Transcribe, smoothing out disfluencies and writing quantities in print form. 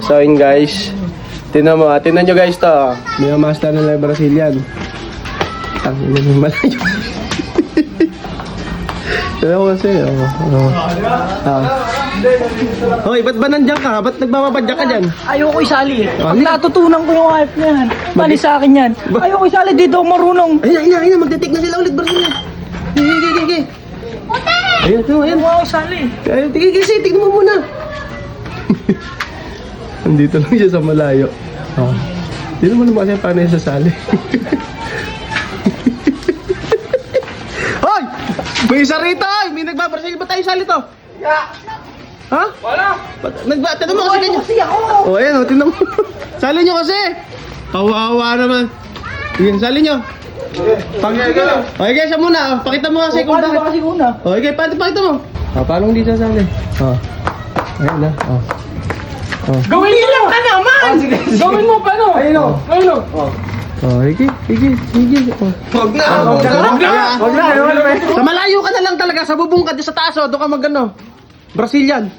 So yun guys. Tingnan mo, tingnan nyo guys to. May master na lang Brazilian. Ang ina ng malayo. Tignan ko kasi. Hoy, ba't ba nandiyan ka? Ba't nagbababadya ka dyan? Ayoko isali eh. Pag natutunan ko yung hype na yan, mali sa akin yan. Ayoko isali, dito ako marunong. Ayun, magtitik na sila ulit Brazilian. Sige. Ayun, Ayoko ako isali. Ayun, tignan mo muna. Andito lang siya sa malayo. Hindi naman kasi paano yung sasali. Hoy! May isa rito! May nagbabarasal. Ba't tayo sali to? Ha? Wala. Tanong mo kasi ganyan. Kasi ako. Ayan, tinan mo. Sali nyo kasi. Kawawa naman. Sige, sali nyo. Okay, siya muna. Pakita mo kasi kung Paano bakit. ba kasi una? Okay, pakita mo. Paano hindi sasali? Ayan na. Gawin mo lang ka naman! Gawin mo pa no? Ayun o. Sige. Huwag na. Sa malayo ka na lang talaga, sa bubong ka, sa taas, doon ka mag Brazilian.